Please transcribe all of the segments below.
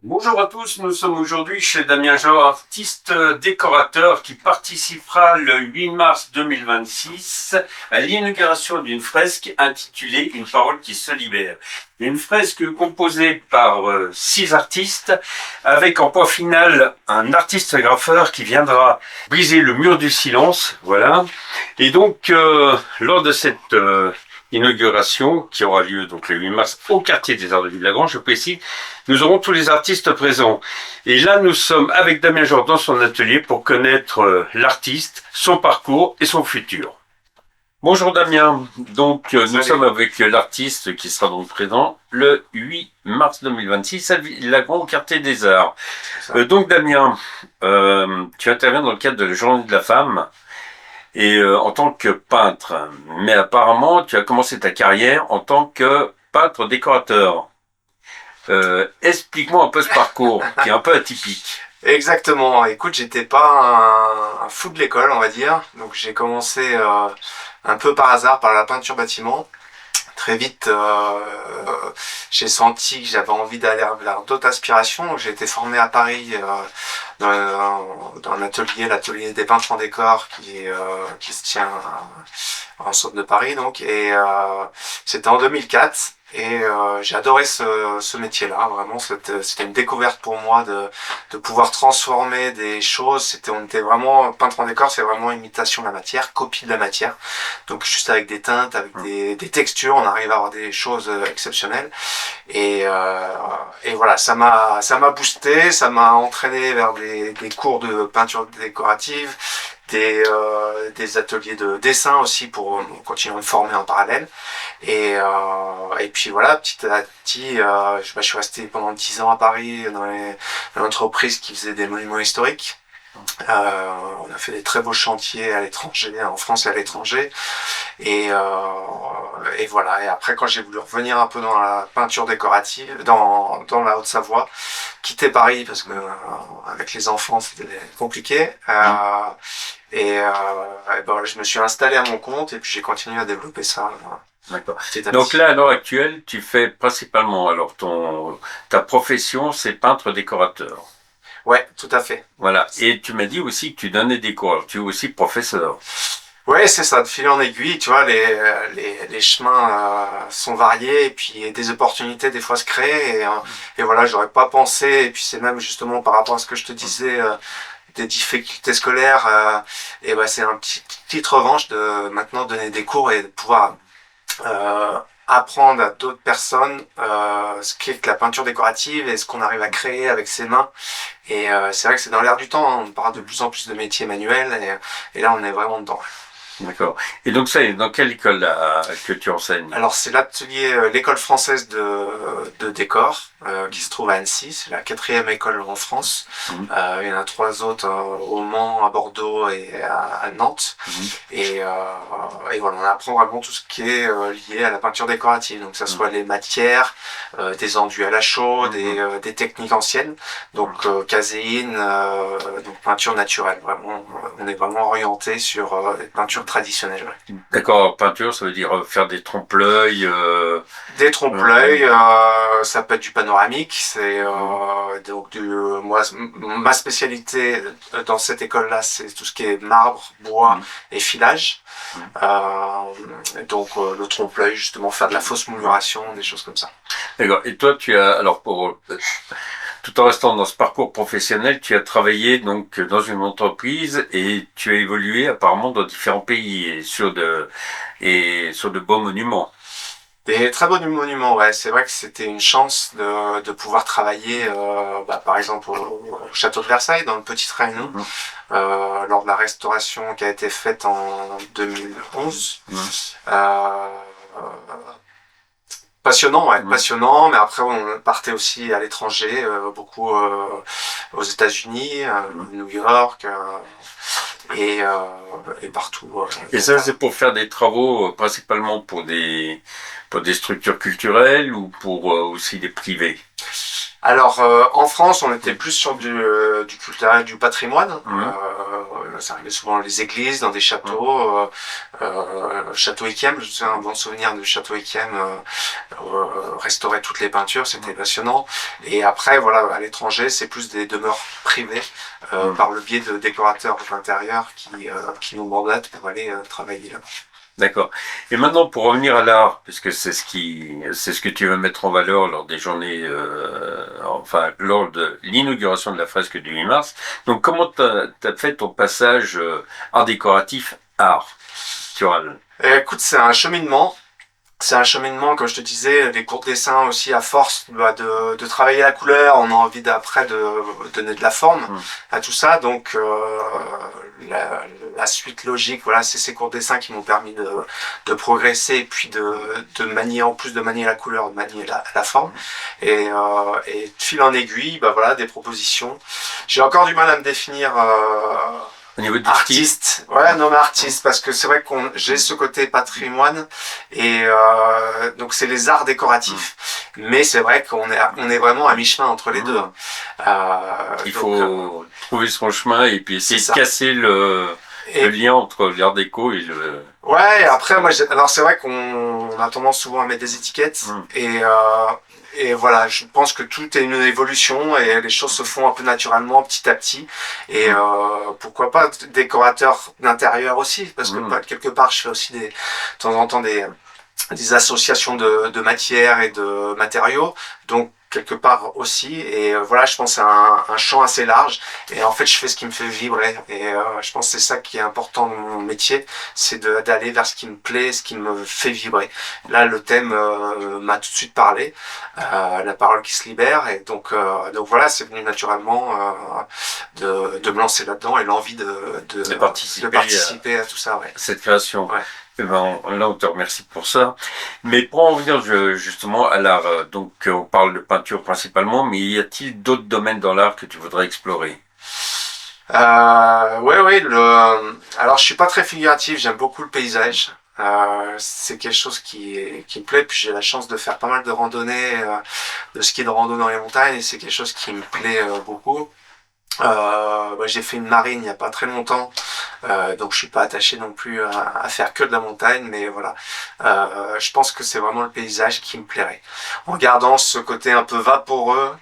Bonjour à tous, nous sommes aujourd'hui chez Damien Jean, artiste décorateur qui participera le 8 mars 2026 à l'inauguration d'une fresque intitulée Une parole qui se libère. Une fresque composée par 6 artistes avec en point final un artiste graffeur qui viendra briser le mur du silence, voilà. Et donc lors de cette inauguration qui aura lieu donc le 8 mars au quartier des Arts de Ville-Lagrange, je précise, nous aurons tous les artistes présents. Et là, nous sommes avec Damien Jean dans son atelier pour connaître l'artiste, son parcours et son futur. Bonjour Damien, donc nous sommes avec l'artiste qui sera donc présent le 8 mars 2026 à Ville-Lagrange au quartier des Arts. Donc Damien, tu interviens dans le cadre de la Journée de la Femme. Et en tant que peintre, mais apparemment tu as commencé ta carrière en tant que peintre décorateur. Explique-moi un peu ce parcours qui est un peu atypique. Exactement. Écoute, j'étais pas un fou de l'école, on va dire. Donc j'ai commencé un peu par hasard par la peinture bâtiment. Très vite, j'ai senti que j'avais envie d'aller vers d'autres aspirations. Donc, j'ai été formé à Paris dans un atelier, l'atelier des peintres en décor qui se tient en centre de Paris. Donc, et c'était en 2004. Et j'ai adoré ce métier-là, vraiment. C'était une découverte pour moi de pouvoir transformer des choses. On était vraiment peintre en décor, c'est vraiment imitation de la matière, copie de la matière. Donc juste avec des teintes, avec des textures, on arrive à avoir des choses exceptionnelles. Et voilà, ça m'a boosté, ça m'a entraîné vers des cours de peinture décorative, des ateliers de dessin aussi pour continuer à me former en parallèle. Et puis voilà, petit à petit, je suis resté pendant 10 ans à Paris dans l'entreprise qui faisait des monuments historiques. On a fait des très beaux chantiers à l'étranger, en France et à l'étranger. Et voilà. Et après, quand j'ai voulu revenir un peu dans la peinture décorative, dans la Haute-Savoie, quitter Paris parce que avec les enfants c'était compliqué. Et ben, je me suis installé à mon compte et puis j'ai continué à développer ça. D'accord. Donc là, à l'heure actuelle, tu fais principalement, alors ta profession, c'est peintre décorateur. Ouais, tout à fait. Voilà. Et tu m'as dit aussi que tu donnais des cours. Alors, tu es aussi professeur. Ouais, c'est ça, de fil en aiguille, tu vois, les chemins sont variés et puis des opportunités des fois se créent et voilà, j'aurais pas pensé, et puis c'est même justement par rapport à ce que je te disais, des difficultés scolaires, et ben c'est un petite revanche de maintenant donner des cours et de pouvoir apprendre à d'autres personnes ce qu'est que la peinture décorative et ce qu'on arrive à créer avec ses mains. Et c'est vrai que c'est dans l'air du temps, hein, on parle de plus en plus de métiers manuels et là on est vraiment dedans. D'accord. Et donc ça, dans quelle école là, que tu enseignes? Alors c'est l'atelier, l'école française de décor qui se trouve à Annecy. C'est la 4e école en France. Il y en a 3 autres au Mans, à Bordeaux et à Nantes. Et voilà, on apprend vraiment tout ce qui est lié à la peinture décorative. Donc que ça soit les matières, des enduits à la chaux, des techniques anciennes. Donc caséine, donc peinture naturelle. Vraiment, on est vraiment orienté sur les peintures traditionnelles. Ouais. D'accord, peinture, ça veut dire faire des trompe-l'œil. Des trompe-l'œil, ça peut être du panoramique. C'est donc moi, ma spécialité dans cette école-là, c'est tout ce qui est marbre, bois et filage. Donc le trompe-l'œil, justement, faire de la fausse mouluration, des choses comme ça. D'accord. Et toi, tu as alors tout en restant dans ce parcours professionnel, tu as travaillé donc dans une entreprise et tu as évolué apparemment dans différents pays et sur de beaux monuments. Des très beaux monuments, ouais. C'est vrai que c'était une chance de pouvoir travailler, par exemple au château de Versailles, dans le Petit Trianon, lors de la restauration qui a été faite en 2011. Passionnant, ouais, passionnant, mais après on partait aussi à l'étranger, beaucoup aux États-Unis, New York et partout. Et ça, c'est pour faire des travaux principalement pour des structures culturelles ou pour aussi des privés? Alors en France, on était plus sur du culturel, du patrimoine. ça arrivait souvent dans les églises, dans des châteaux, château Yquem, je me souviens un bon souvenir du château Yquem, restaurer toutes les peintures, c'était passionnant. Et après, voilà, à l'étranger, c'est plus des demeures privées, par le biais de décorateurs d'intérieur qui nous mandatent pour aller travailler là-bas. D'accord. Et maintenant, pour revenir à l'art, puisque c'est ce que tu veux mettre en valeur lors des journées, enfin, lors de l'inauguration de la fresque du 8 mars. Donc, comment t'as fait ton passage art décoratif art pictural? Écoute, c'est un cheminement. C'est un cheminement, comme je te disais, les cours de dessin aussi, à force de travailler la couleur, on a envie d'après de donner de la forme à tout ça. Donc la suite logique, voilà, c'est ces cours de dessin qui m'ont permis de progresser et puis de manier, en plus de manier la couleur, de manier la forme. Et de fil en aiguille, bah voilà, des propositions. J'ai encore du mal à me définir Au niveau du artiste, ouais, non mais artiste, parce que c'est vrai j'ai ce côté patrimoine et donc c'est les arts décoratifs. Mais c'est vrai qu'on est vraiment à mi-chemin entre les deux. Il faut trouver son chemin et puis essayer de casser le lien entre l'art déco et le. Ouais, après moi, alors c'est vrai qu'on a tendance souvent à mettre des étiquettes et voilà, je pense que tout est une évolution et les choses se font un peu naturellement, petit à petit. Et pourquoi pas décorateur d'intérieur aussi, parce que quelque part, je fais aussi de temps en temps des associations de matières et de matériaux. Donc quelque part aussi, et voilà, je pense à un champ assez large, et en fait je fais ce qui me fait vibrer, et je pense que c'est ça qui est important dans mon métier, c'est d'aller vers ce qui me plaît, ce qui me fait vibrer. Là le thème m'a tout de suite parlé, la parole qui se libère, et donc voilà, c'est venu naturellement de me lancer là-dedans, et l'envie de participer à tout ça, ouais. Cette création. Ouais. Eh ben, là, on te remercie pour ça. Mais pour en revenir justement à l'art, donc on parle de peinture principalement, mais y a-t-il d'autres domaines dans l'art que tu voudrais explorer? Ouais, alors je suis pas très figuratif, j'aime beaucoup le paysage. C'est quelque chose qui me plaît, puis j'ai la chance de faire pas mal de randonnées, de ski de rando dans les montagnes, et c'est quelque chose qui me plaît beaucoup. J'ai fait une marine il n'y a pas très longtemps, donc je suis pas attaché non plus à faire que de la montagne, mais voilà, je pense que c'est vraiment le paysage qui me plairait, en gardant ce côté un peu vaporeux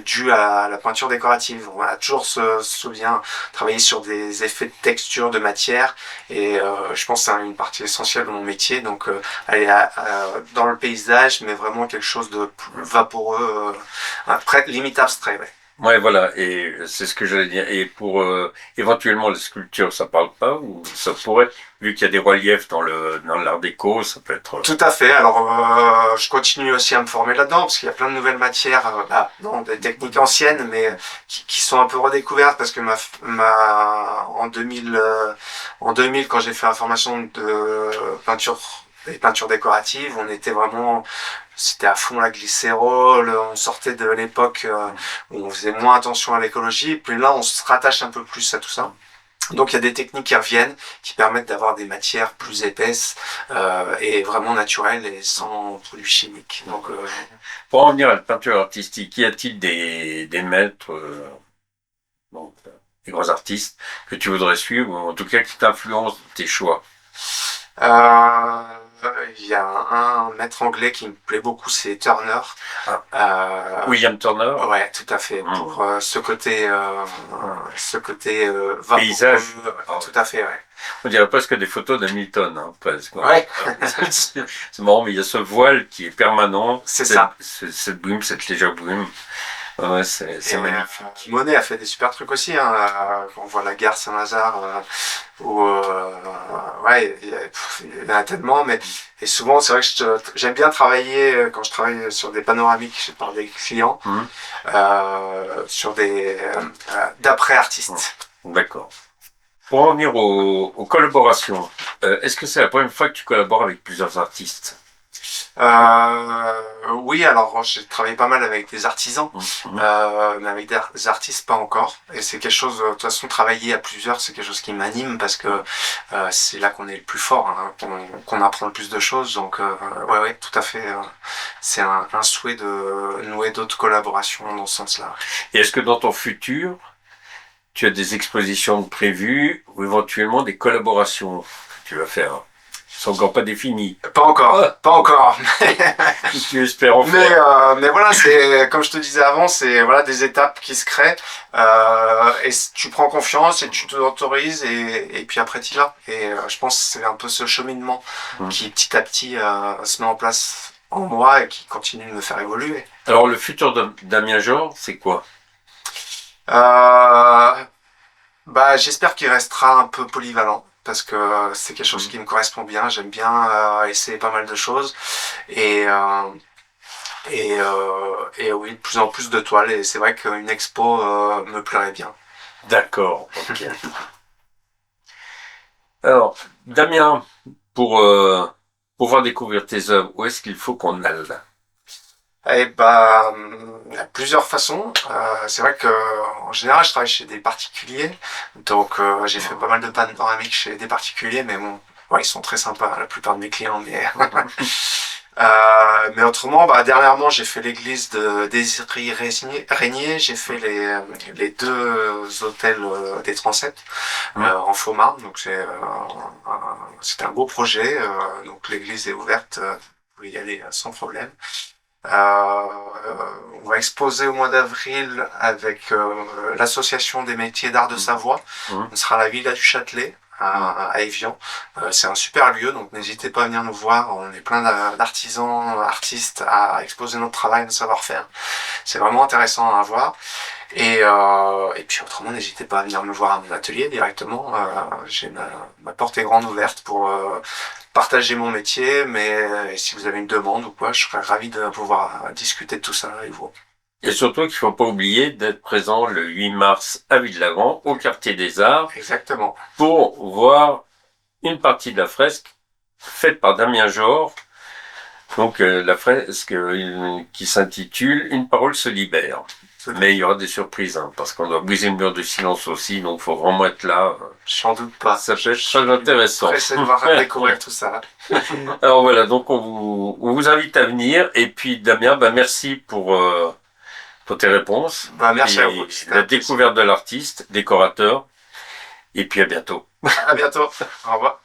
dû à la peinture décorative. On a toujours se souvient travailler sur des effets de texture, de matière, et je pense que c'est une partie essentielle de mon métier, donc aller dans le paysage, mais vraiment quelque chose de plus vaporeux, limite abstrait, ouais. Ouais, voilà, et c'est ce que j'allais dire. Et pour éventuellement la sculpture, ça parle pas ou ça pourrait, vu qu'il y a des reliefs dans l'art déco, ça peut être. Tout à fait. Alors, je continue aussi à me former là-dedans parce qu'il y a plein de nouvelles matières, des techniques anciennes, mais qui sont un peu redécouvertes parce que en 2000, quand j'ai fait la formation de peinture et peinture décorative, c'était à fond la glycérol, on sortait de l'époque où on faisait moins attention à l'écologie, puis là on se rattache un peu plus à tout ça. Donc il y a des techniques qui reviennent, qui permettent d'avoir des matières plus épaisses et vraiment naturelles et sans produits chimiques. Donc, pour en venir à la peinture artistique, y a-t-il des maîtres, des grands artistes que tu voudrais suivre, ou en tout cas qui t'influencent tes choix? Il y a un maître anglais qui me plaît beaucoup, c'est Turner. William Turner. Ouais, tout à fait. Pour ce côté paysage. Tout à fait, ouais. On dirait presque des photos d'Hamilton, hein, presque. Ouais. C'est marrant, mais il y a ce voile qui est permanent. C'est ça. Cette brume, cette légère brume. Ouais, c'est magnifique. Monet a fait des super trucs aussi, hein. Quand on voit la gare Saint-Lazare, ouais, il y en a tellement, et souvent, c'est vrai que j'aime bien travailler, quand je travaille sur des panoramiques par des clients, sur d'après artistes. D'accord. Pour en venir aux collaborations, est-ce que c'est la première fois que tu collabores avec plusieurs artistes? Oui, alors j'ai travaillé pas mal avec des artisans, mais avec des artistes pas encore. Et c'est quelque chose, de toute façon, travailler à plusieurs, c'est quelque chose qui m'anime parce que c'est là qu'on est le plus fort, hein, qu'on apprend le plus de choses. Donc, ouais, tout à fait. C'est un souhait de nouer d'autres collaborations dans ce sens-là. Et est-ce que dans ton futur, tu as des expositions prévues ou éventuellement des collaborations que tu vas faire. C'est encore pas défini. Pas encore, pas encore. Tu espères en Mais, faire. mais voilà, c'est comme je te disais avant, c'est voilà des étapes qui se créent et tu prends confiance et tu t'autorises et puis après tu y vas. Et je pense que c'est un peu ce cheminement qui petit à petit se met en place en moi et qui continue de me faire évoluer. Alors, le futur de Damien Genre, c'est quoi? Euh, Bah, j'espère qu'il restera un peu polyvalent parce que c'est quelque chose qui me correspond bien. J'aime bien essayer pas mal de choses et et oui, de plus en plus de toiles. Et c'est vrai qu'une expo me plairait bien. D'accord. Ok. Alors, Damien, pour pouvoir découvrir tes œuvres, où est-ce qu'il faut qu'on aille? Et bah, il y a plusieurs façons. C'est vrai que en général, je travaille chez des particuliers, donc j'ai fait pas mal de panoramiques chez des particuliers, mais bon, ouais, ils sont très sympas, la plupart de mes clients, mais mais autrement, bah, dernièrement, j'ai fait l'église de Désiré Régnier, j'ai fait les deux hôtels des transepts en faux marbre, donc c'était un beau projet, donc l'église est ouverte, vous pouvez y aller sans problème. On va exposer au mois d'avril avec l'association des métiers d'art de Savoie. On sera à la Villa du Châtelet à Évian. C'est un super lieu, donc n'hésitez pas à venir nous voir. On est plein d'artisans, artistes à exposer notre travail, notre savoir-faire. C'est vraiment intéressant à voir. Et puis autrement, n'hésitez pas à venir me voir à mon atelier directement. J'ai ma porte est grande ouverte pour partager mon métier, mais si vous avez une demande ou quoi, je serais ravi de pouvoir discuter de tout ça avec vous. Et surtout qu'il ne faut pas oublier d'être présent le 8 mars à Ville-Lavant, au Quartier des Arts, Exactement. pour voir une partie de la fresque faite par Damien Genre. Donc la fresque qui s'intitule Une parole se libère. Mais il y aura des surprises, hein, parce qu'on doit briser le mur de silence aussi, donc il faut vraiment être là. J'en doute pas. Ça peut être très intéressant. Pressé de voir découvrir tout ça. Alors voilà, donc on vous invite à venir. Et puis Damien, bah, merci pour tes réponses. Bah, merci et à vous. la découverte de l'artiste, décorateur. Et puis à bientôt. À bientôt. Au revoir.